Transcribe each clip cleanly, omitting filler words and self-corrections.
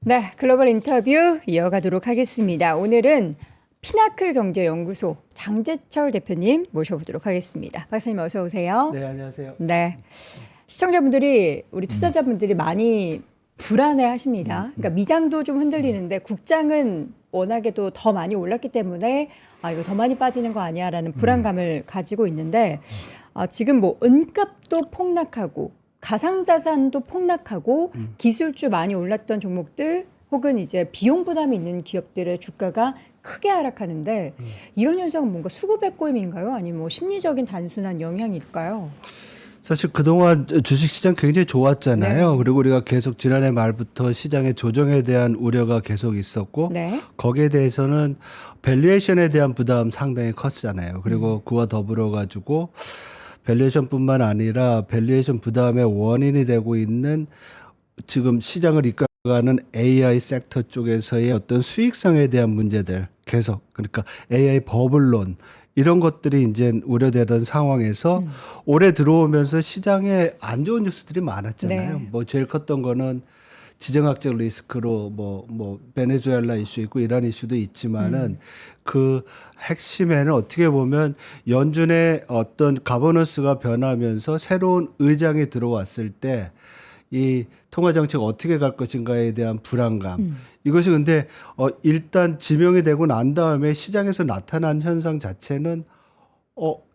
네, 글로벌 인터뷰 이어가도록 하겠습니다. 오늘은 피나클 경제연구소 장재철 대표님 모셔보도록 하겠습니다. 박사님 어서 오세요. 네, 안녕하세요. 네, 시청자분들이 우리 투자자분들이 많이 불안해 하십니다. 그러니까 미장도 좀 흔들리는데 국장은 워낙에도 더 많이 올랐기 때문에 이거 더 많이 빠지는 거 아니야라는 불안감을 가지고 있는데 지금 뭐 은값도 폭락하고 가상자산도 폭락하고 기술주 많이 올랐던 종목들 혹은 이제 비용 부담이 있는 기업들의 주가가 크게 하락하는데 이런 현상은 뭔가 수급의 꼬임인가요? 아니면 뭐 심리적인 단순한 영향일까요? 사실 그동안 주식시장 굉장히 좋았잖아요. 네. 그리고 우리가 계속 지난해 말부터 시장의 조정에 대한 우려가 계속 있었고 네. 거기에 대해서는 밸류에이션에 대한 부담 상당히 컸잖아요. 그리고 그와 더불어 가지고 밸류에이션뿐만 아니라 밸류에이션 부담의 원인이 되고 있는 지금 시장을 이끌어가는 AI 섹터 쪽에서의 어떤 수익성에 대한 문제들 계속 그러니까 AI 버블론 이런 것들이 이제 우려되던 상황에서 올해 들어오면서 시장에 안 좋은 뉴스들이 많았잖아요. 네. 뭐 제일 컸던 거는 지정학적 리스크로 뭐 베네수엘라 이슈 있고 이란 이슈도 있지만은 그 핵심에는 어떻게 보면 연준의 어떤 가버넌스가 변하면서 새로운 의장이 들어왔을 때 이 통화 정책 어떻게 갈 것인가에 대한 불안감. 이것이 근데 일단 지명이 되고 난 다음에 시장에서 나타난 현상 자체는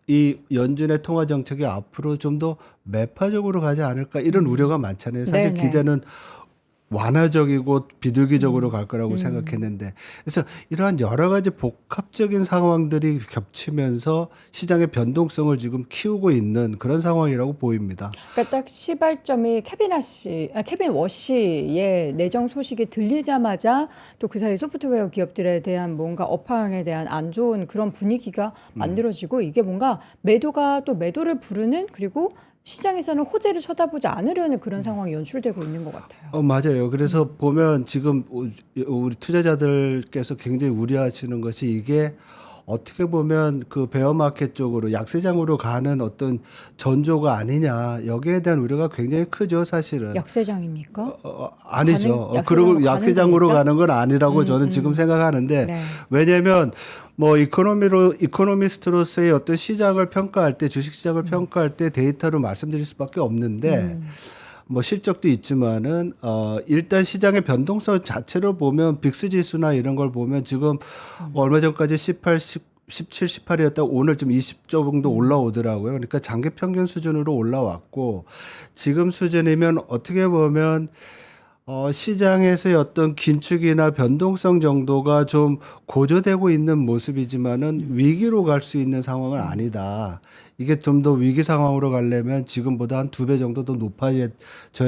이 연준의 통화 정책이 앞으로 좀 더 매파적으로 가지 않을까 이런 우려가 많잖아요. 사실 네네. 기대는 완화적이고 비둘기적으로 갈 거라고 생각했는데 그래서 이러한 여러 가지 복합적인 상황들이 겹치면서 시장의 변동성을 지금 키우고 있는 그런 상황이라고 보입니다. 그러니까 딱 시발점이 케빈 워시의 내정 소식이 들리자마자 또 그 사이 소프트웨어 기업들에 대한 뭔가 업황에 대한 안 좋은 그런 분위기가 만들어지고 이게 뭔가 매도가 또 매도를 부르는 그리고 시장에서는 호재를 쳐다보지 않으려는 그런 상황이 연출되고 있는 것 같아요. 맞아요. 그래서 보면 지금 우리 투자자들께서 굉장히 우려하시는 것이 이게 어떻게 보면 그 베어마켓 쪽으로 약세장으로 가는 어떤 전조가 아니냐 여기에 대한 우려가 굉장히 크죠, 사실은. 약세장입니까? 아니죠. 약세장으로 그리고 가는 약세장으로 겁니까? 가는 건 아니라고 저는 지금 생각하는데 네. 왜냐하면 뭐 이코노미스트로서의 어떤 시장을 평가할 때 주식 시장을 평가할 때 데이터로 말씀드릴 수밖에 없는데 뭐 실적도 있지만은 일단 시장의 변동성 자체로 보면 빅스 지수나 이런 걸 보면 지금 얼마 전까지 18, 17, 18이었다가 오늘 좀 20조 정도 올라오더라고요. 그러니까 장기 평균 수준으로 올라왔고 지금 수준이면 어떻게 보면 시장에서의 어떤 긴축이나 변동성 정도가 좀 고조되고 있는 모습이지만은 위기로 갈 수 있는 상황은 아니다. 이게 좀 더 위기 상황으로 가려면 지금보다 한 2배 정도 더 높아져야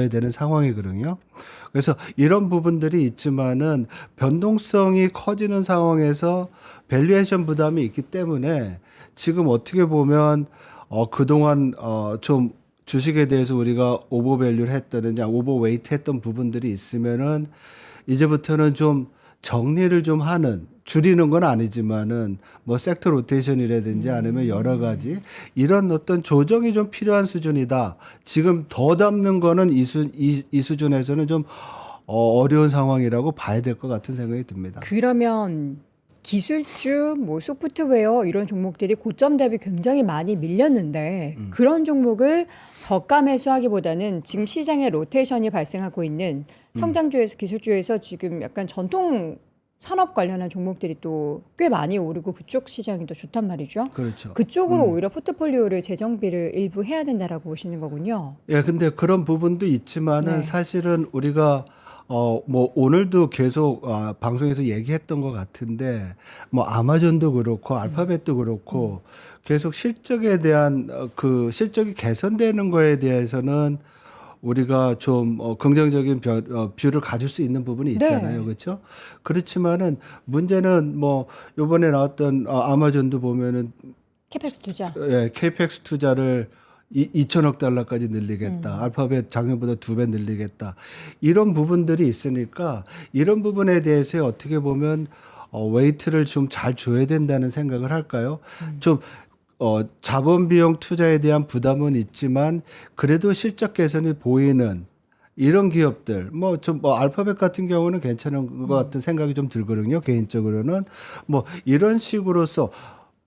되는 상황이거든요. 그래서 이런 부분들이 있지만은 변동성이 커지는 상황에서 밸류에이션 부담이 있기 때문에 지금 어떻게 보면 그동안 좀 주식에 대해서 우리가 오버밸류를 했던, 오버웨이트 했던 부분들이 있으면은 이제부터는 좀 정리를 좀 하는, 줄이는 건 아니지만은 뭐 섹터 로테이션이라든지 아니면 여러 가지 이런 어떤 조정이 좀 필요한 수준이다. 지금 더 담는 거는 이 수준에서는 좀 어려운 상황이라고 봐야 될 것 같은 생각이 듭니다. 그러면 기술주, 뭐 소프트웨어 이런 종목들이 고점 대비 굉장히 많이 밀렸는데 그런 종목을 저가 매수하기보다는 지금 시장에 로테이션이 발생하고 있는 성장주에서 기술주에서 지금 약간 전통 산업 관련한 종목들이 또 꽤 많이 오르고 그쪽 시장이 더 좋단 말이죠. 그렇죠. 그쪽으로 오히려 포트폴리오를 재정비를 일부 해야 된다라고 보시는 거군요. 예, 근데 그런 부분도 있지만은 네. 사실은 우리가 뭐 오늘도 계속 방송에서 얘기했던 것 같은데 뭐 아마존도 그렇고 알파벳도 그렇고 계속 실적에 대한 그 실적이 개선되는 거에 대해서는 우리가 좀 긍정적인 뷰를 가질 수 있는 부분이 있잖아요. 네. 그렇죠? 그렇지만은 문제는 뭐 요번에 나왔던 아마존도 보면은 캐펙스 투자. 예, 케이펙스 투자를 2천억 달러까지 늘리겠다. 알파벳 작년보다 2배 늘리겠다. 이런 부분들이 있으니까 이런 부분에 대해서 어떻게 보면 웨이트를 좀 잘 줘야 된다는 생각을 할까요? 좀 자본 비용 투자에 대한 부담은 있지만 그래도 실적 개선이 보이는 이런 기업들 뭐 알파벳 같은 경우는 괜찮은 것 같은 생각이 좀 들거든요. 개인적으로는 뭐 이런 식으로서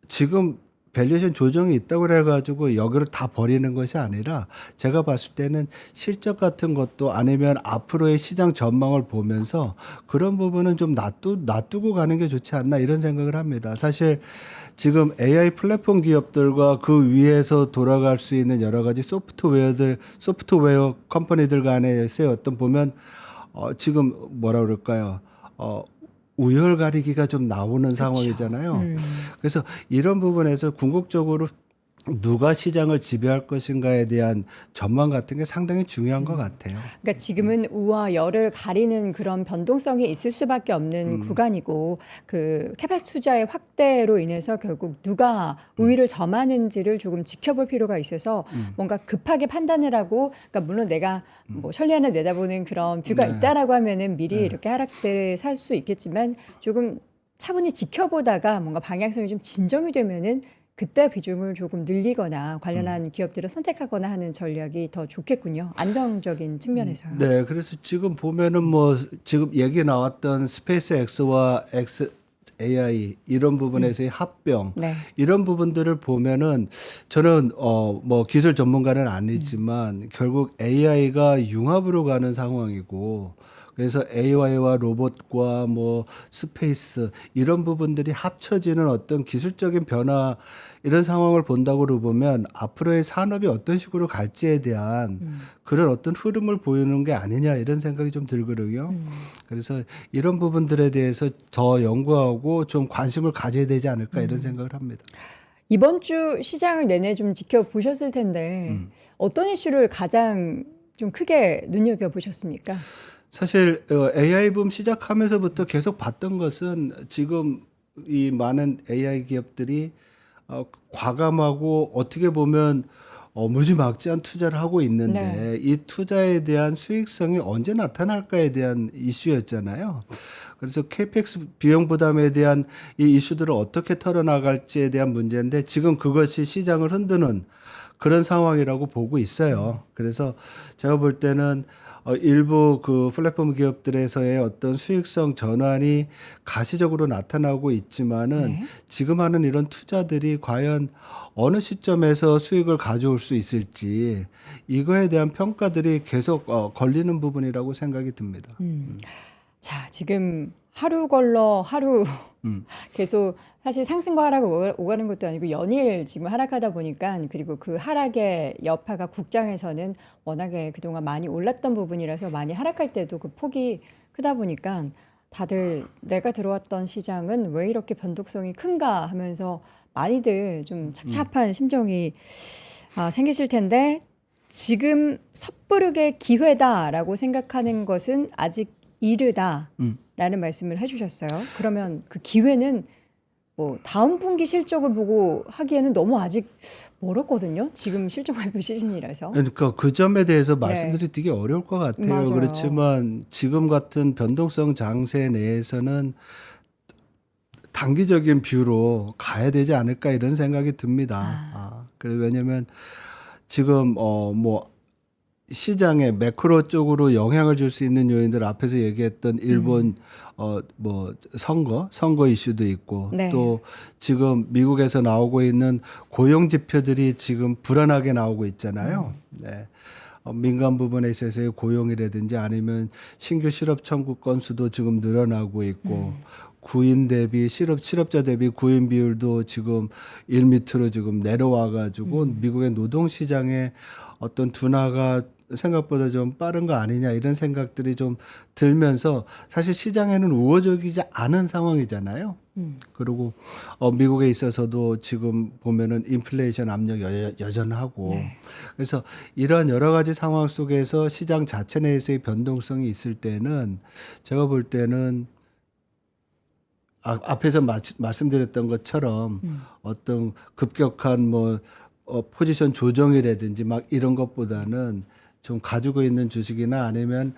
지금 밸류에이션 조정이 있다고 그래가지고 여기를 다 버리는 것이 아니라 제가 봤을 때는 실적 같은 것도 아니면 앞으로의 시장 전망을 보면서 그런 부분은 좀 놔두고 가는 게 좋지 않나 이런 생각을 합니다. 사실 지금 AI 플랫폼 기업들과 그 위에서 돌아갈 수 있는 여러 가지 소프트웨어 컴퍼니들 간에서의 어떤 보면 지금 뭐라 그럴까요? 우열 가리기가 좀 나오는 상황이잖아요. 그래서 이런 부분에서 궁극적으로 누가 시장을 지배할 것인가에 대한 전망 같은 게 상당히 중요한 것 같아요. 그러니까 지금은 우와 열을 가리는 그런 변동성이 있을 수밖에 없는 구간이고 그 캐펙 투자의 확대로 인해서 결국 누가 우위를 점하는지를 조금 지켜볼 필요가 있어서 뭔가 급하게 판단을 하고 그러니까 물론 내가 뭐 천리안을 내다보는 그런 뷰가 있다라고 하면은 미리 이렇게 하락대를 살 수 있겠지만 조금 차분히 지켜보다가 뭔가 방향성이 좀 진정이 되면은 그때 비중을 조금 늘리거나 관련한 기업들을 선택하거나 하는 전략이 더 좋겠군요. 안정적인 측면에서요. 네, 그래서 지금 보면은 뭐 지금 얘기 나왔던 스페이스 X와 AI 이런 부분에서의 합병 네. 이런 부분들을 보면은 저는 뭐 기술 전문가는 아니지만 결국 AI가 융합으로 가는 상황이고 그래서 AI와 로봇과 뭐 스페이스 이런 부분들이 합쳐지는 어떤 기술적인 변화 이런 상황을 본다고 보면 앞으로의 산업이 어떤 식으로 갈지에 대한 그런 어떤 흐름을 보이는 게 아니냐 이런 생각이 좀 들거든요. 그래서 이런 부분들에 대해서 더 연구하고 좀 관심을 가져야 되지 않을까 이런 생각을 합니다. 이번 주 시장을 내내 좀 지켜보셨을 텐데 어떤 이슈를 가장 좀 크게 눈여겨보셨습니까? 사실 AI 붐 시작하면서부터 계속 봤던 것은 지금 이 많은 AI 기업들이 과감하고 어떻게 보면 무지막지한 투자를 하고 있는데 네. 이 투자에 대한 수익성이 언제 나타날까에 대한 이슈였잖아요. 그래서 케이펙스 비용 부담에 대한 이 이슈들을 어떻게 털어나갈지에 대한 문제인데 지금 그것이 시장을 흔드는 그런 상황이라고 보고 있어요. 그래서 제가 볼 때는 일부 그 플랫폼 기업들에서의 어떤 수익성 전환이 가시적으로 나타나고 있지만은 네. 지금 하는 이런 투자들이 과연 어느 시점에서 수익을 가져올 수 있을지 이거에 대한 평가들이 계속 걸리는 부분이라고 생각이 듭니다. 자, 지금 하루 걸러 하루 계속 사실 상승과 하락을 오가는 것도 아니고 연일 지금 하락하다 보니까 그리고 그 하락의 여파가 국장에서는 워낙에 그동안 많이 올랐던 부분이라서 많이 하락할 때도 그 폭이 크다 보니까 다들 내가 들어왔던 시장은 왜 이렇게 변동성이 큰가 하면서 많이들 좀 착잡한 심정이 생기실 텐데 지금 섣부르게 기회다라고 생각하는 것은 아직 이르다라는 말씀을 해주셨어요. 그러면 그 기회는 뭐 다음 분기 실적을 보고 하기에는 너무 아직 멀었거든요. 지금 실적 발표 시즌이라서. 그러니까 그 점에 대해서 네. 말씀드리기 되게 어려울 것 같아요. 맞아요. 그렇지만 지금 같은 변동성 장세 내에서는 단기적인 뷰로 가야 되지 않을까 이런 생각이 듭니다. 그래 왜냐면 지금 뭐 시장에 매크로 쪽으로 영향을 줄 수 있는 요인들 앞에서 얘기했던 일본 뭐 선거 이슈도 있고 네. 또 지금 미국에서 나오고 있는 고용 지표들이 지금 불안하게 나오고 있잖아요. 네. 민간 부분에 있어서의 고용이라든지 아니면 신규 실업 청구 건수도 지금 늘어나고 있고 구인 대비 실업자 대비 구인 비율도 지금 1미터로 지금 내려와 가지고 미국의 노동 시장의 어떤 둔화가 생각보다 좀 빠른 거 아니냐 이런 생각들이 좀 들면서 사실 시장에는 우호적이지 않은 상황이잖아요. 그리고 미국에 있어서도 지금 보면은 인플레이션 압력 여전하고 네. 그래서 이런 여러 가지 상황 속에서 시장 자체 내에서의 변동성이 있을 때는 제가 볼 때는 앞에서 말씀드렸던 것처럼 어떤 급격한 뭐 포지션 조정이라든지 막 이런 것보다는 좀 가지고 있는 주식이나 아니면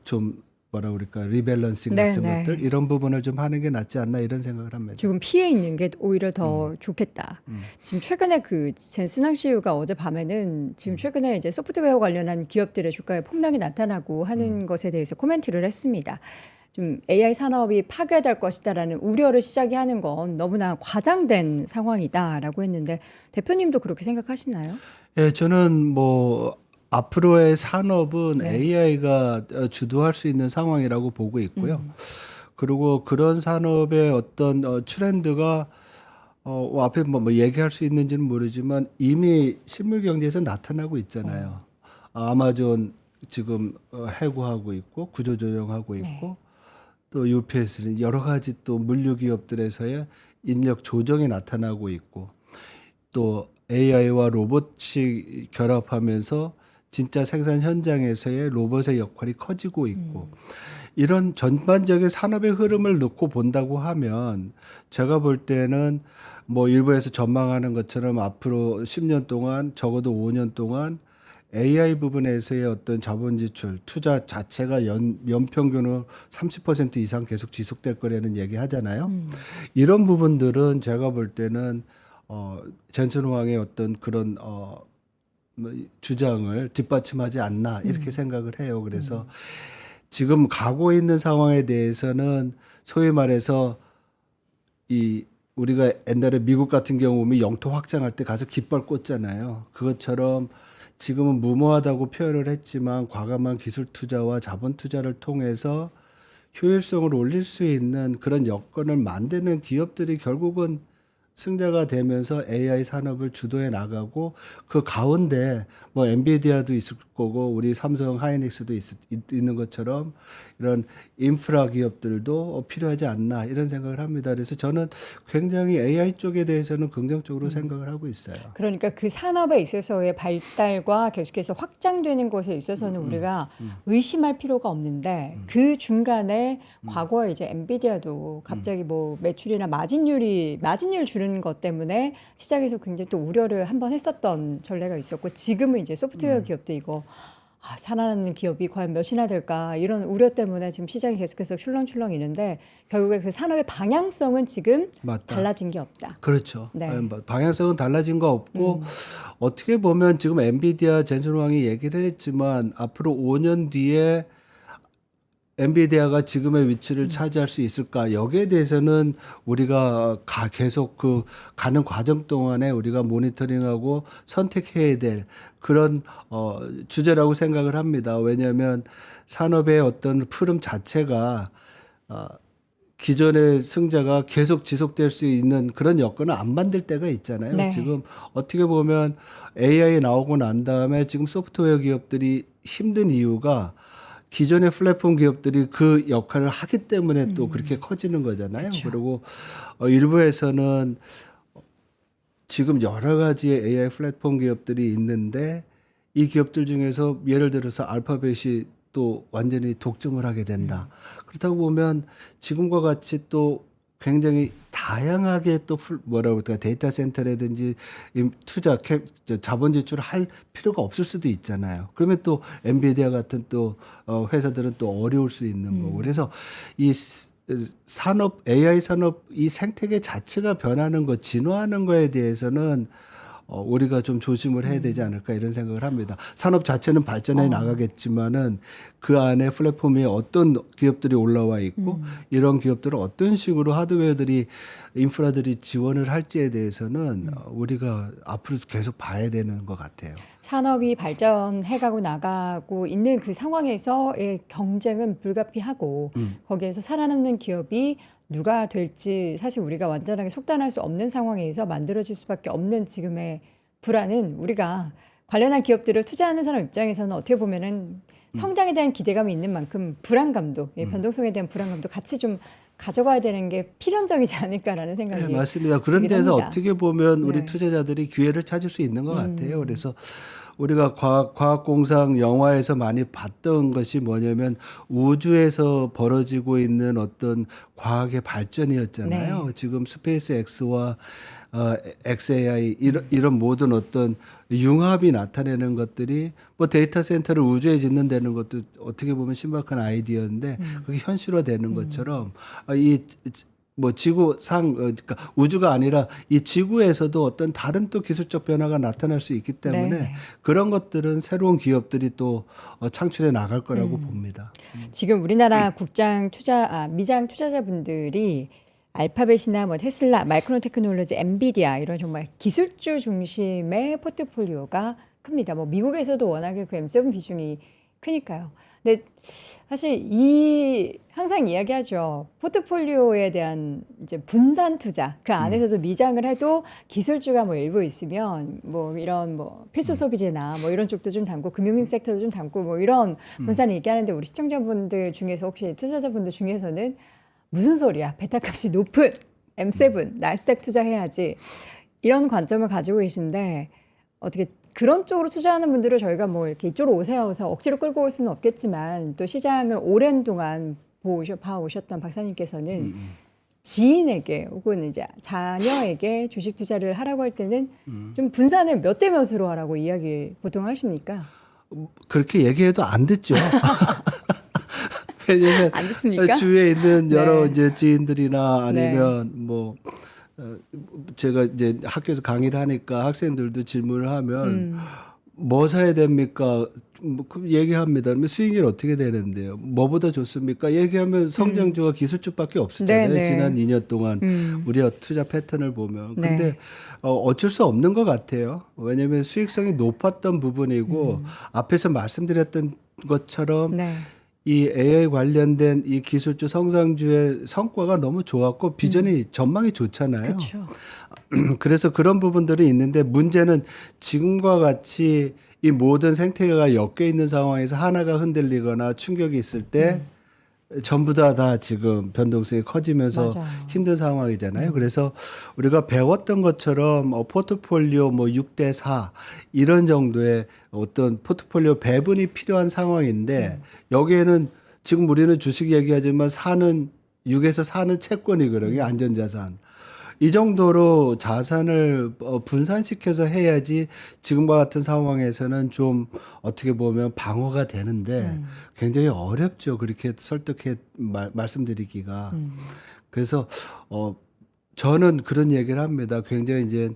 좀 뭐라 그럴까 리밸런싱 네, 같은 네. 것들 이런 부분을 좀 하는 게 낫지 않나 이런 생각을 합니다. 조금 피해 있는 게 오히려 더 좋겠다. 지금 최근에 그 젠슨왕 CEO가 어젯밤에는 지금 최근에 이제 소프트웨어 관련한 기업들의 주가에 폭락이 나타나고 하는 것에 대해서 코멘트를 했습니다. 좀 AI 산업이 파괴될 것이다라는 우려를 시작이 하는 건 너무나 과장된 상황이다라고 했는데 대표님도 그렇게 생각하시나요? 예, 저는 뭐 앞으로의 산업은 네. AI가 주도할 수 있는 상황이라고 보고 있고요. 그리고 그런 산업의 어떤 트렌드가 앞에 뭐 얘기할 수 있는지는 모르지만 이미 실물 경제에서 나타나고 있잖아요. 아마존 지금 해고하고 있고 구조조정하고 있고 또 UPS는 여러 가지 또 물류 기업들에서의 인력 조정이 나타나고 있고 또 AI와 로봇이 결합하면서 진짜 생산 현장에서의 로봇의 역할이 커지고 있고 이런 전반적인 산업의 흐름을 놓고 본다고 하면 제가 볼 때는 뭐 일부에서 전망하는 것처럼 앞으로 10년 동안 적어도 5년 동안 AI 부분에서의 어떤 자본 지출, 투자 자체가 연평균으로 30% 이상 계속 지속될 거라는 얘기 하잖아요. 이런 부분들은 제가 볼 때는 젠슨 왕의 어떤 그런 뭐 주장을 뒷받침하지 않나 이렇게 생각을 해요. 그래서 지금 가고 있는 상황에 대해서는 소위 말해서 이 우리가 옛날에 미국 같은 경우면 영토 확장할 때 가서 깃발 꽂잖아요. 그것처럼 지금은 무모하다고 표현을 했지만 과감한 기술 투자와 자본 투자를 통해서 효율성을 올릴 수 있는 그런 여건을 만드는 기업들이 결국은 승자가 되면서 AI 산업을 주도해 나가고 그 가운데 뭐 엔비디아도 있을 거고 우리 삼성 하이닉스도 있는 것처럼 이런 인프라 기업들도 필요하지 않나 이런 생각을 합니다. 그래서 저는 굉장히 AI 쪽에 대해서는 긍정적으로 생각을 하고 있어요. 그러니까 그 산업에 있어서의 발달과 계속해서 확장되는 것에 있어서는 우리가 의심할 필요가 없는데 그 중간에 과거에 이제 엔비디아도 갑자기 뭐 매출이나 마진율 줄은 것 때문에 시장에서 굉장히 또 우려를 한번 했었던 전례가 있었고 지금은 이제 소프트웨어 기업도 이거 살아남는 기업이 과연 몇이나 될까 이런 우려 때문에 지금 시장이 계속해서 출렁출렁이는데 결국에 그 산업의 방향성은 지금 맞다. 달라진 게 없다. 그렇죠. 네. 뭐 방향성은 달라진 거 없고 어떻게 보면 지금 엔비디아 젠슨 왕이 얘기를 했지만 앞으로 5년 뒤에 엔비디아가 지금의 위치를 차지할 수 있을까? 여기에 대해서는 우리가 계속 그 가는 과정 동안에 우리가 모니터링하고 선택해야 될 그런 주제라고 생각을 합니다. 왜냐하면 산업의 어떤 흐름 자체가 기존의 승자가 계속 지속될 수 있는 그런 여건을 안 만들 때가 있잖아요. 네. 지금 어떻게 보면 AI 나오고 난 다음에 지금 소프트웨어 기업들이 힘든 이유가 기존의 플랫폼 기업들이 그 역할을 하기 때문에 또 그렇게 커지는 거잖아요. 그쵸. 그리고 일부에서는 지금 여러 가지의 AI 플랫폼 기업들이 있는데 이 기업들 중에서 예를 들어서 알파벳이 또 완전히 독점을 하게 된다. 그렇다고 보면 지금과 같이 또 굉장히 다양하게 또 뭐라고 할까 데이터 센터라든지 자본 지출을 할 필요가 없을 수도 있잖아요. 그러면 또 엔비디아 같은 또 회사들은 또 어려울 수 있는 거고. 그래서 이 산업 AI 산업 이 생태계 자체가 변하는 것, 진화하는 거에 대해서는 우리가 좀 조심을 해야 되지 않을까 이런 생각을 합니다. 산업 자체는 발전해 나가겠지만은 그 안에 플랫폼에 어떤 기업들이 올라와 있고 이런 기업들은 어떤 식으로 하드웨어들이 인프라들이 지원을 할지에 대해서는 우리가 앞으로 계속 봐야 되는 것 같아요. 산업이 발전해가고 나가고 있는 그 상황에서의 경쟁은 불가피하고 거기에서 살아남는 기업이 누가 될지 사실 우리가 완전하게 속단할 수 없는 상황에서 만들어질 수밖에 없는 지금의 불안은 우리가 관련한 기업들을 투자하는 사람 입장에서는 어떻게 보면은 성장에 대한 기대감이 있는 만큼 불안감도 변동성에 대한 불안감도 같이 좀 가져가야 되는 게 필연적이지 않을까라는 생각이 네, 맞습니다. 그런 들긴 데서 합니다. 어떻게 보면 우리 네. 투자자들이 기회를 찾을 수 있는 것 같아요. 그래서 우리가 과학공상 영화에서 많이 봤던 것이 뭐냐면 우주에서 벌어지고 있는 어떤 과학의 발전이었잖아요. 지금 스페이스 X와 XAI 이런 모든 어떤 융합이 나타내는 것들이 뭐 데이터 센터를 우주에 짓는다는 것도 어떻게 보면 신박한 아이디어인데 그게 현실화되는 것처럼 이 뭐 지구상 그러니까 우주가 아니라 이 지구에서도 어떤 다른 또 기술적 변화가 나타날 수 있기 때문에 네. 그런 것들은 새로운 기업들이 또 창출해 나갈 거라고 봅니다. 지금 우리나라 미장 투자자분들이 알파벳이나 뭐 테슬라, 마이크론 테크놀로지, 엔비디아 이런 정말 기술주 중심의 포트폴리오가 큽니다. 뭐 미국에서도 워낙에 그 M7 비중이 크니까요. 근데 사실 항상 이야기하죠. 포트폴리오에 대한 이제 분산 투자 그 안에서도 미장을 해도 기술주가 뭐 일부 있으면 뭐 이런 뭐 필수 소비재나 뭐 이런 쪽도 좀 담고 금융 섹터도 좀 담고 뭐 이런 분산을 얘기하는데 우리 시청자분들 중에서 혹시 투자자분들 중에서는 무슨 소리야? 베타값이 높은 M7 나스닥 투자해야지 이런 관점을 가지고 계신데 어떻게 그런 쪽으로 투자하는 분들을 저희가 뭐 이렇게 이쪽으로 오세요 해서 억지로 끌고 올 수는 없겠지만 또 시장을 오랜 동안 봐오셨던 박사님께서는 지인에게 혹은 이제 자녀에게 주식 투자를 하라고 할 때는 좀 분산을 몇 대 몇으로 하라고 이야기 보통 하십니까? 그렇게 얘기해도 안 듣죠. 왜냐면 안 듣습니까? 주위에 있는 여러 네. 이제 지인들이나 아니면 뭐 제가 이제 학교에서 강의를 하니까 학생들도 질문을 하면 뭐 사야 됩니까? 그 얘기합니다. 그러면 수익률 어떻게 되는데요? 뭐보다 좋습니까? 얘기하면 성장주와 기술주밖에 없었잖아요. 네, 네. 지난 2년 동안 우리가 투자 패턴을 보면. 네. 근데 어쩔 수 없는 것 같아요. 왜냐하면 수익성이 높았던 부분이고 앞에서 말씀드렸던 것처럼 네. 이 AI 관련된 이 기술주 성장주의 성과가 너무 좋았고 비전이 전망이 좋잖아요. 그렇죠. 그래서 그런 부분들이 있는데 문제는 지금과 같이 이 모든 생태계가 엮여 있는 상황에서 하나가 흔들리거나 충격이 있을 때 전부 다 지금 변동성이 커지면서 맞아요. 힘든 상황이잖아요. 그래서 우리가 배웠던 것처럼 포트폴리오 뭐 6대 4 이런 정도의 어떤 포트폴리오 배분이 필요한 상황인데 여기에는 지금 우리는 주식 얘기하지만 6에서 4는 채권이거든요. 안전자산. 이 정도로 자산을 분산시켜서 해야지 지금과 같은 상황에서는 좀 어떻게 보면 방어가 되는데 굉장히 어렵죠. 그렇게 설득해 말씀드리기가. 그래서 저는 그런 얘기를 합니다. 굉장히 이제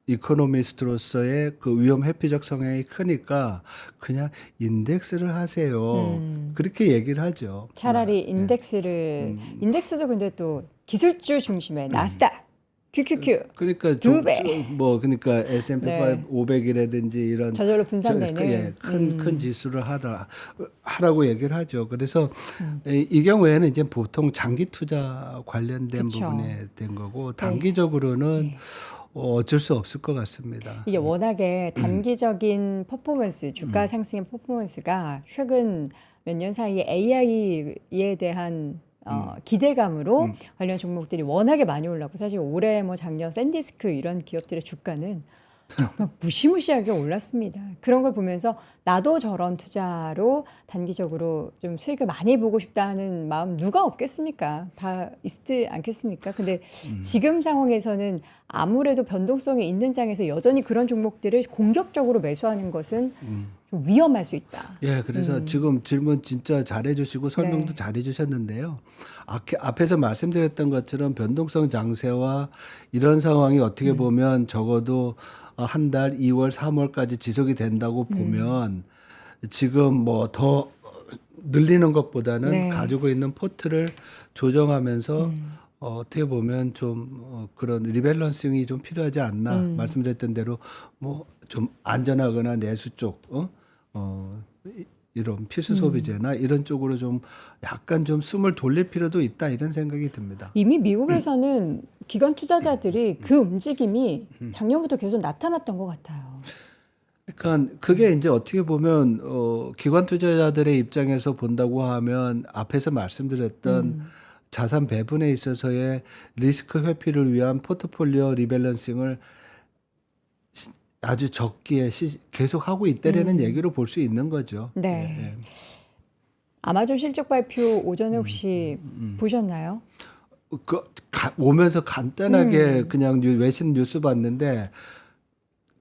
이코노미스트로서의 그 위험 회피적 성향이 크니까 그냥 인덱스를 하세요. 그렇게 얘기를 하죠. 차라리 인덱스를 인덱스도 근데 또 기술주 중심의 나스닥, QQQ 그러니까 두 배. 그러니까 S&P 네. 500이라든지 이런 저절로 분산되는 큰 지수를 하라고 얘기를 하죠. 그래서 이 경우에는 이제 보통 장기 투자 관련된 그쵸. 부분에 된 거고 단기적으로는 어쩔 수 없을 것 같습니다. 이게 워낙에 단기적인 퍼포먼스, 주가 상승의 퍼포먼스가 최근 몇 년 사이에 AI에 대한 기대감으로 관련 종목들이 워낙에 많이 올랐고 사실 올해 뭐 작년 샌디스크 이런 기업들의 주가는 정말 무시무시하게 올랐습니다. 그런 걸 보면서 나도 저런 투자로 단기적으로 좀 수익을 많이 보고 싶다는 마음 누가 없겠습니까? 다 있지 않겠습니까? 근데 지금 상황에서는 아무래도 변동성이 있는 장에서 여전히 그런 종목들을 공격적으로 매수하는 것은 좀 위험할 수 있다. 예, 그래서 지금 질문 진짜 잘해주시고 설명도 네. 잘해주셨는데요. 앞에서 말씀드렸던 것처럼 변동성 장세와 이런 상황이 어떻게 보면 적어도 한 달, 2월, 3월까지 지속이 된다고 보면 지금 뭐 더 늘리는 것보다는 네. 가지고 있는 포트를 조정하면서 어떻게 보면 좀 그런 리밸런싱이 좀 필요하지 않나 말씀드렸던 대로 뭐 좀 안전하거나 내수 쪽 이런 필수 소비재나 이런 쪽으로 좀 약간 좀 숨을 돌릴 필요도 있다 이런 생각이 듭니다. 이미 미국에서는 기관 투자자들이 그 움직임이 작년부터 계속 나타났던 것 같아요. 그러니까 그게 이제 어떻게 보면 기관 투자자들의 입장에서 본다고 하면 앞에서 말씀드렸던 자산 배분에 있어서의 리스크 회피를 위한 포트폴리오 리밸런싱을 아주 적기에 계속 하고 있다라는 얘기로 볼 수 있는 거죠. 네. 예, 예. 아마존 실적 발표 오전에 혹시 보셨나요? 오면서 간단하게 그냥 외신 뉴스 봤는데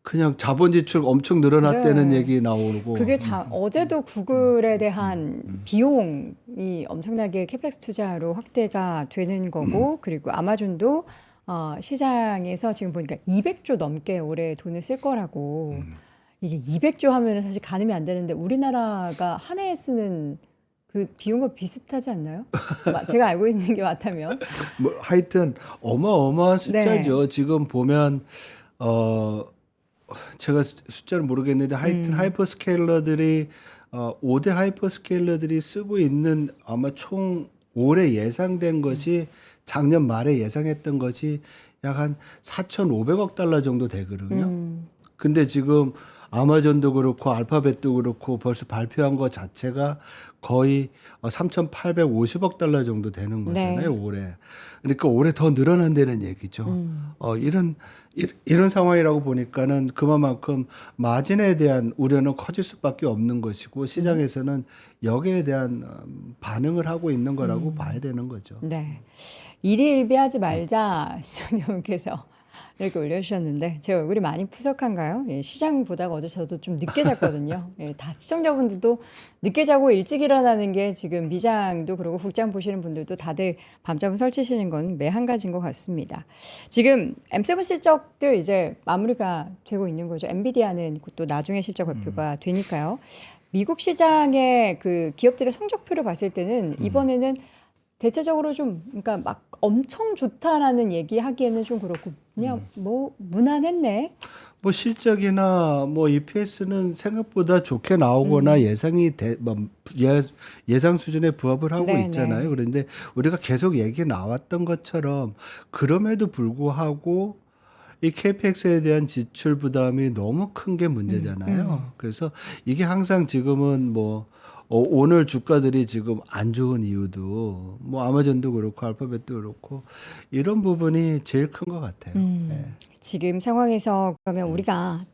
그냥 자본 지출 엄청 늘어났다는 네. 얘기 나오고 그게 어제도 구글에 대한 비용이 엄청나게 캐펙스 투자로 확대가 되는 거고, 그리고 아마존도 시장에서 지금 보니까 200조 넘게 올해 돈을 쓸 거라고. 이게 200조 하면 사실 가늠이 안 되는데 우리나라가 한 해에 쓰는 그 비용과 비슷하지 않나요? 제가 알고 있는 게 맞다면. 뭐 하여튼 어마어마한 숫자죠. 네. 지금 보면 제가 숫자를 모르겠는데 하여튼 하이퍼스케일러들이 5대 하이퍼스케일러들이 쓰고 있는 아마 총 올해 예상된 것이 작년 말에 예상했던 것이 약 한 4,500억 달러 정도 되거든요. 근데 지금 아마존도 그렇고 알파벳도 그렇고 벌써 발표한 것 자체가 거의 3,850억 달러 정도 되는 거잖아요, 네. 올해. 그러니까 올해 더 늘어난다는 얘기죠. 이런 상황이라고 보니까는 그만큼 마진에 대한 우려는 커질 수밖에 없는 것이고 시장에서는 여기에 대한 반응을 하고 있는 거라고 봐야 되는 거죠. 네. 일희일비하지 말자 시청자분께서 이렇게 올려주셨는데 제 얼굴이 많이 푸석한가요? 예, 시장 보다가 어제 저도 좀 늦게 잤거든요. 예, 다 시청자분들도 늦게 자고 일찍 일어나는 게 지금 미장도 그러고 국장 보시는 분들도 다들 밤잠을 설치시는 건 매 한 가지인 것 같습니다. 지금 M7 실적들 이제 마무리가 되고 있는 거죠. 엔비디아는 또 나중에 실적 발표가 되니까요. 미국 시장의 그 기업들의 성적표를 봤을 때는 이번에는 대체적으로 좀 그러니까 막 엄청 좋다라는 얘기하기에는 좀 그렇고 그냥 뭐 무난했네. 뭐 실적이나 뭐 EPS는 생각보다 좋게 나오거나 예상 수준에 부합을 하고 네, 있잖아요. 네. 그런데 우리가 계속 얘기 나왔던 것처럼 그럼에도 불구하고 이 KPX에 대한 지출 부담이 너무 큰 게 문제잖아요. 그래서 이게 항상 지금은 뭐 오늘 주가들이 지금 안 좋은 이유도 뭐 아마존도 그렇고 알파벳도 그렇고 이런 부분이 제일 큰 것 같아요. 예. 지금 상황에서 그러면 우리가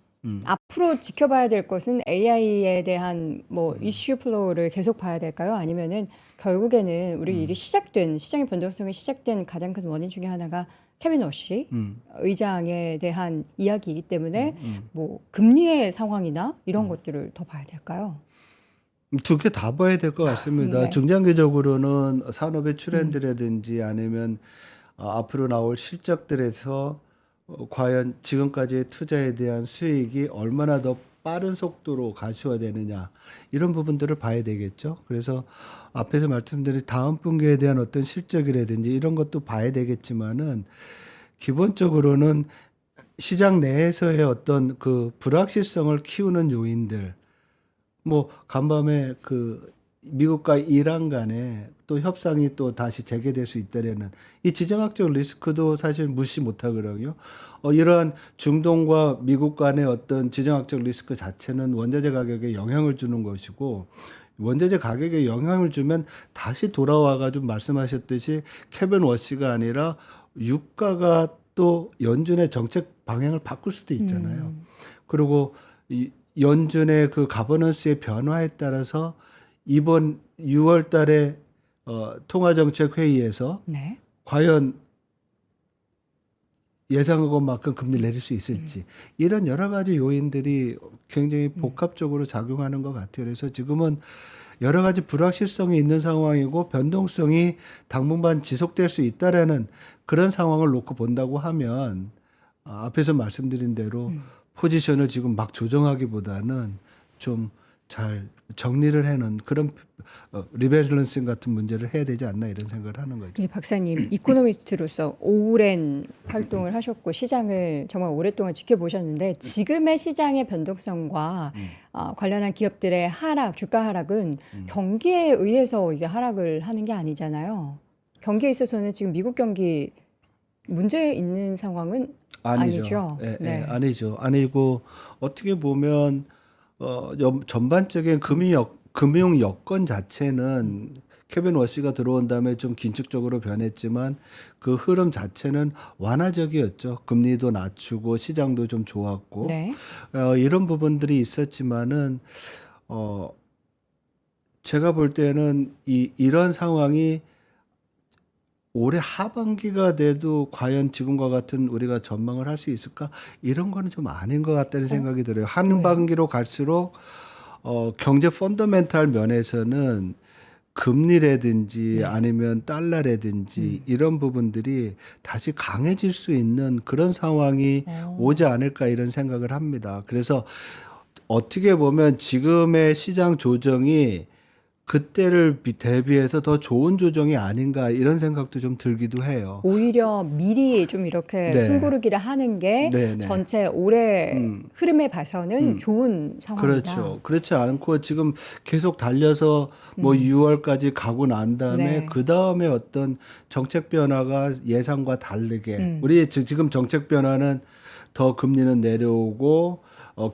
앞으로 지켜봐야 될 것은 AI에 대한 뭐 이슈 플로우를 계속 봐야 될까요? 아니면은 결국에는 우리 이게 시장의 변동성이 시작된 가장 큰 원인 중에 하나가 케빈 워시 의장에 대한 이야기이기 때문에 뭐 금리의 상황이나 이런 것들을 더 봐야 될까요? 두 개 다 봐야 될 것 같습니다. 네. 중장기적으로는 산업의 트렌드라든지 아니면 앞으로 나올 실적들에서 과연 지금까지의 투자에 대한 수익이 얼마나 더 빠른 속도로 가시화되느냐 이런 부분들을 봐야 되겠죠. 그래서 앞에서 말씀드린 다음 분기에 대한 어떤 실적이라든지 이런 것도 봐야 되겠지만은 기본적으로는 시장 내에서의 어떤 그 불확실성을 키우는 요인들 뭐 간밤에 그 미국과 이란 간에 또 협상이 또 다시 재개될 수 있다려는 이 지정학적 리스크도 사실 무시 못하거든요. 이러한 중동과 미국 간의 어떤 지정학적 리스크 자체는 원자재 가격에 영향을 주는 것이고 원자재 가격에 영향을 주면 다시 돌아와가지고 말씀하셨듯이 케빈 워시가 아니라 유가가 또 연준의 정책 방향을 바꿀 수도 있잖아요. 그리고 이 연준의 그 가버넌스의 변화에 따라서 이번 6월 달에 통화정책 회의에서 네. 과연 예상한 것만큼 금리를 내릴 수 있을지 이런 여러 가지 요인들이 굉장히 복합적으로 작용하는 것 같아요. 그래서 지금은 여러 가지 불확실성이 있는 상황이고 변동성이 당분간 지속될 수 있다라는 그런 상황을 놓고 본다고 하면 앞에서 말씀드린 대로 포지션을 지금 막 조정하기보다는 좀 잘 정리를 해놓은 그런 리밸런싱 같은 문제를 해야 되지 않나 이런 생각을 하는 거죠. 이 박사님 이코노미스트로서 오랜 활동을 하셨고 시장을 정말 오랫동안 지켜보셨는데 지금의 시장의 변동성과 관련한 기업들의 하락, 주가 하락은 경기에 의해서 이게 하락을 하는 게 아니잖아요. 경기에 있어서는 지금 미국 경기 문제 있는 상황은 아니죠. 예, 네. 아니죠. 아니고 어떻게 보면 전반적인 금융 여건 자체는 케빈 워시가 들어온 다음에 좀 긴축적으로 변했지만 그 흐름 자체는 완화적이었죠. 금리도 낮추고 시장도 좀 좋았고 네. 이런 부분들이 있었지만은 제가 볼 때는 이런 상황이 올해 하반기가 돼도 과연 지금과 같은 우리가 전망을 할 수 있을까? 이런 거는 좀 아닌 것 같다는 생각이 들어요. 하반기로 갈수록 경제 펀더멘탈 면에서는 금리라든지 아니면 달러라든지 이런 부분들이 다시 강해질 수 있는 그런 상황이 오지 않을까 이런 생각을 합니다. 그래서 어떻게 보면 지금의 시장 조정이 그때를 대비해서 더 좋은 조정이 아닌가 이런 생각도 좀 들기도 해요. 오히려 미리 좀 이렇게 네. 숨고르기를 하는 게 네, 네. 전체 올해 흐름에 봐서는 좋은 상황이다. 그렇죠. 그렇지 않고 지금 계속 달려서 뭐 6월까지 가고 난 다음에 네. 그 다음에 어떤 정책 변화가 예상과 다르게 우리 지금 정책 변화는 더 금리는 내려오고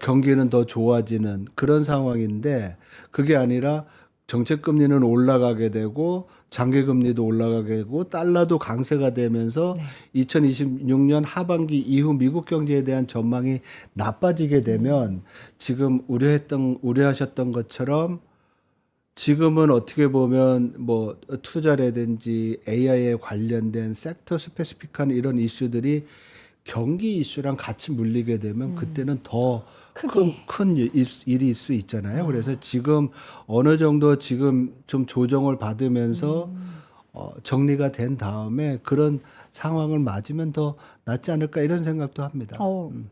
경기는 더 좋아지는 그런 상황인데 그게 아니라 정책 금리는 올라가게 되고 장기 금리도 올라가게 되고 달러도 강세가 되면서 2026년 하반기 이후 미국 경제에 대한 전망이 나빠지게 되면 지금 우려하셨던 것처럼 지금은 어떻게 보면 뭐 투자라든지 AI에 관련된 섹터 스페시픽한 이런 이슈들이 경기 이슈랑 같이 물리게 되면 그때는 더 큰 일이 있을 수 있잖아요. 그래서 지금 어느 정도 지금 좀 조정을 받으면서 정리가 된 다음에 그런 상황을 맞으면 더 낫지 않을까 이런 생각도 합니다.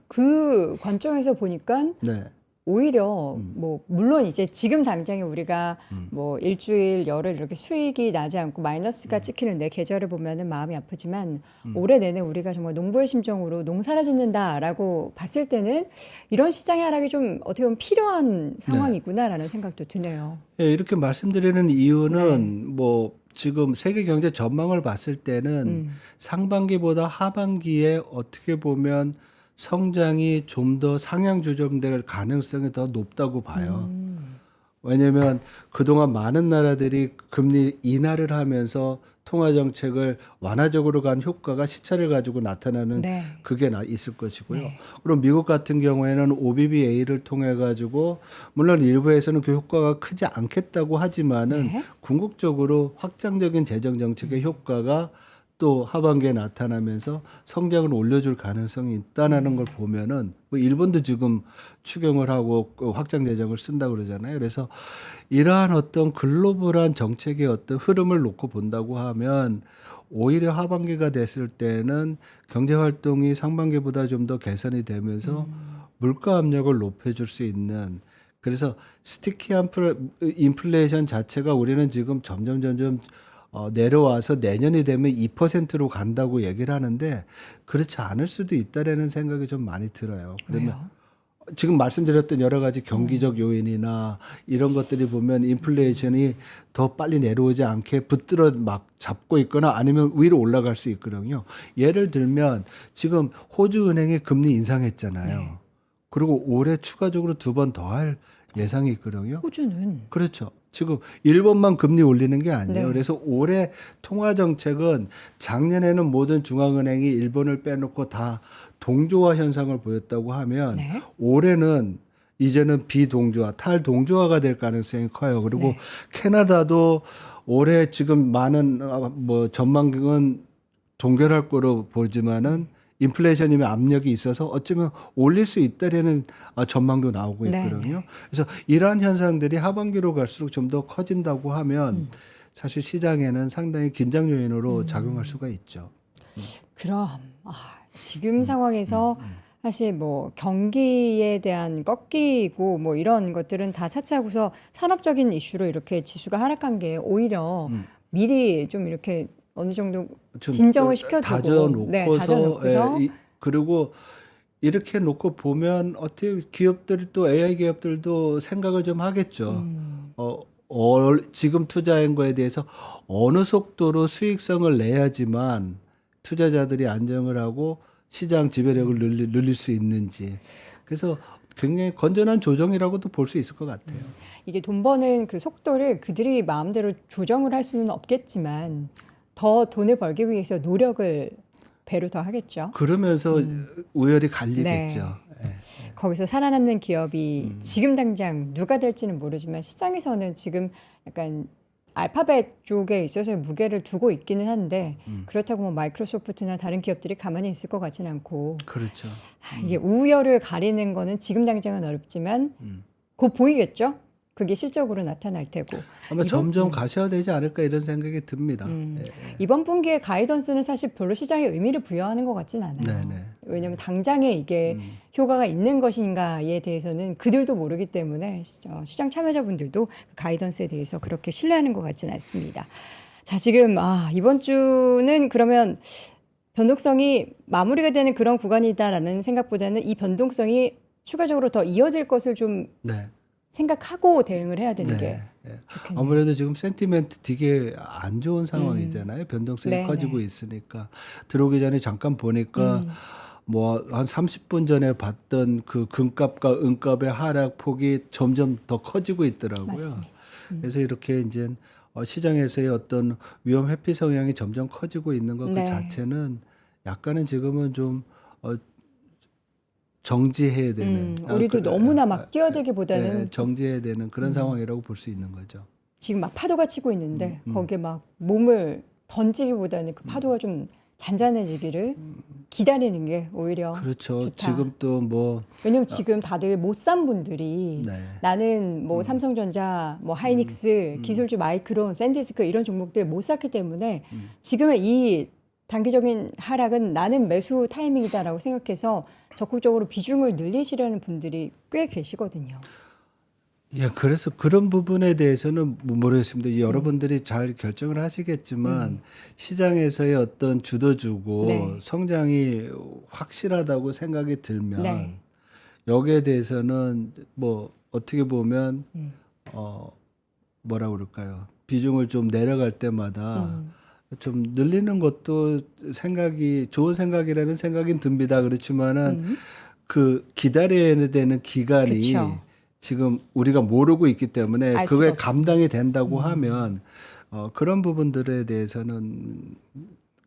그 관점에서 보니까 네. 오히려 뭐 물론 이제 지금 당장에 우리가 뭐 일주일 열흘 이렇게 수익이 나지 않고 마이너스가 찍히는 내 계절을 보면은 마음이 아프지만 올해 내내 우리가 정말 농부의 심정으로 농사를 짓는다라고 봤을 때는 이런 시장의 하락이 좀 어떻게 보면 필요한 상황이구나라는 생각도 드네요. 예, 이렇게 말씀드리는 이유는 뭐 지금 세계 경제 전망을 봤을 때는 상반기보다 하반기에 어떻게 보면 성장이 좀 더 상향 조정될 가능성이 더 높다고 봐요. 왜냐하면 그동안 많은 나라들이 금리 인하를 하면서 통화 정책을 완화적으로 간 효과가 시차를 가지고 나타나는 네. 그게 있을 것이고요. 그럼 미국 같은 경우에는 OBBA를 통해 가지고 물론 일부에서는 그 효과가 크지 않겠다고 하지만은 궁극적으로 확장적인 재정 정책의 효과가 또 하반기에 나타나면서 성장을 올려줄 가능성이 있다는 걸 보면은 뭐 일본도 지금 추경을 하고 확장 재정을 쓴다 그러잖아요. 그래서 이러한 어떤 글로벌한 정책의 어떤 흐름을 놓고 본다고 하면 오히려 하반기가 됐을 때는 경제 활동이 상반기보다 좀 더 개선이 되면서 물가 압력을 높여줄 수 있는 그래서 스티키한 인플레이션 자체가 우리는 지금 점점 내려와서 내년이 되면 2%로 간다고 얘기를 하는데 그렇지 않을 수도 있다라는 생각이 좀 많이 들어요. 그러면 왜요? 지금 말씀드렸던 여러 가지 경기적 요인이나 이런 것들이 보면 인플레이션이 더 빨리 내려오지 않게 붙들어 막 잡고 있거나 아니면 위로 올라갈 수 있거든요. 예를 들면 지금 호주 은행이 금리 인상했잖아요. 그리고 올해 추가적으로 2번 더 할 예상이 있거든요. 호주는 그렇죠. 지금 일본만 금리 올리는 게 아니에요. 네. 그래서 올해 통화 정책은 작년에는 모든 중앙은행이 일본을 빼놓고 다 동조화 현상을 보였다고 하면 올해는 이제는 비동조화, 탈동조화가 될 가능성이 커요. 그리고 캐나다도 올해 지금 많은 뭐 전망은 동결할 거로 보지만은 인플레이션이면 압력이 있어서 어쩌면 올릴 수 있다라는 전망도 나오고 있거든요. 그래서 이러한 현상들이 하반기로 갈수록 좀 더 커진다고 하면 사실 시장에는 상당히 긴장 요인으로 작용할 수가 있죠. 그럼 지금 상황에서 사실 뭐 경기에 대한 꺾이고 뭐 이런 것들은 다 차치하고서 산업적인 이슈로 이렇게 지수가 하락한 게 오히려 미리 좀 이렇게 어느 정도 좀 진정을 시켜두고 다져놓고서 그리고 이렇게 놓고 보면 어떻게 기업들이 또 AI 기업들도 생각을 좀 하겠죠. 지금 투자한 거에 대해서 어느 속도로 수익성을 내야지만 투자자들이 안정을 하고 시장 지배력을 늘릴 수 있는지. 그래서 굉장히 건전한 조정이라고도 볼 수 있을 것 같아요. 이게 돈 버는 그 속도를 그들이 마음대로 조정을 할 수는 없겠지만 더 돈을 벌기 위해서 노력을 배로 더 하겠죠. 그러면서 우열이 갈리겠죠. 예. 거기서 살아남는 기업이 지금 당장 누가 될지는 모르지만 시장에서는 지금 약간 알파벳 쪽에 있어서 무게를 두고 있기는 한데 그렇다고 뭐 마이크로소프트나 다른 기업들이 가만히 있을 것 같지는 않고 그렇죠. 이게 우열을 가리는 거는 지금 당장은 어렵지만 곧 보이겠죠. 그게 실적으로 나타날 테고 아마 점점 가셔야 되지 않을까 이런 생각이 듭니다. 예. 이번 분기의 가이던스는 사실 별로 시장에 의미를 부여하는 것 같진 않아요. 네네. 왜냐하면 당장에 이게 효과가 있는 것인가에 대해서는 그들도 모르기 때문에 시장 참여자분들도 그 가이던스에 대해서 그렇게 신뢰하는 것 같지는 않습니다. 자, 지금 이번 주는 그러면 변동성이 마무리가 되는 그런 구간이다라는 생각보다는 이 변동성이 추가적으로 더 이어질 것을 좀 네. 생각하고 대응을 해야 되는 게 네. 좋겠네요. 아무래도 지금 센티멘트 되게 안 좋은 상황이잖아요. 변동성이 네, 커지고 있으니까 들어오기 전에 잠깐 보니까 뭐 한 30분 전에 봤던 그 금값과 은값의 하락폭이 점점 더 커지고 있더라고요. 맞습니다. 그래서 이렇게 이제 시장에서의 어떤 위험 회피 성향이 점점 커지고 있는 것 그 네. 자체는 약간은 지금은 좀 정지해야 되는 우리도 너무나 막 뛰어들기보다는 정지해야 되는 그런 상황이라고 볼 수 있는 거죠. 지금 막 파도가 치고 있는데 거기에 막 몸을 던지기보다는 그 파도가 좀 잔잔해지기를 기다리는 게 오히려 그렇죠. 좋다. 지금 또 뭐 왜냐면 지금 다들 못 산 분들이 네. 나는 뭐 삼성전자, 뭐 하이닉스, 기술주 마이크론, 샌디스크 이런 종목들 못 샀기 때문에 지금의 이 단기적인 하락은 나는 매수 타이밍이다라고 생각해서 적극적으로 비중을 늘리시려는 분들이 꽤 계시거든요. 예, 그래서 그런 부분에 대해서는 모르겠습니다. 여러분들이 잘 결정을 하시겠지만 시장에서의 어떤 주도주고 네. 성장이 확실하다고 생각이 들면 네. 여기에 대해서는 뭐 어떻게 보면 뭐라 그럴까요? 비중을 좀 내려갈 때마다 좀 늘리는 것도 생각이 좋은 생각이라는 생각이 듭니다. 그렇지만은 그 기다려야 되는 기간이 그쵸. 지금 우리가 모르고 있기 때문에 알 그게 수가 감당이 된다고 하면 그런 부분들에 대해서는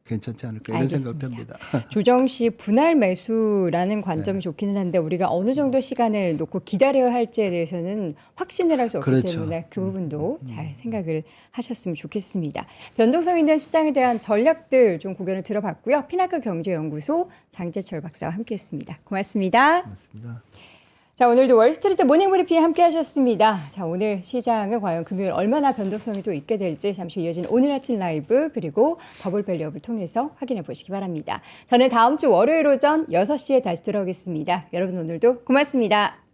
괜찮지 않을까 이런 알겠습니다. 생각됩니다. 조정 시 분할 매수라는 관점이 좋기는 한데 우리가 어느 정도 시간을 놓고 기다려야 할지에 대해서는 확신을 할 수 없기 그렇죠. 때문에 그 부분도 잘 생각을 하셨으면 좋겠습니다. 변동성 있는 시장에 대한 전략들 좀 고견을 들어봤고요. 피나크 경제연구소 장재철 박사와 함께했습니다. 고맙습니다. 맞습니다. 자, 오늘도 월스트리트 모닝 브리핑 함께 하셨습니다. 자, 오늘 시장은 과연 금요일 얼마나 변동성이 또 있게 될지 잠시 이어진 오늘 아침 라이브 그리고 더블 밸류업을 통해서 확인해 보시기 바랍니다. 저는 다음 주 월요일 오전 6시에 다시 돌아오겠습니다. 여러분 오늘도 고맙습니다.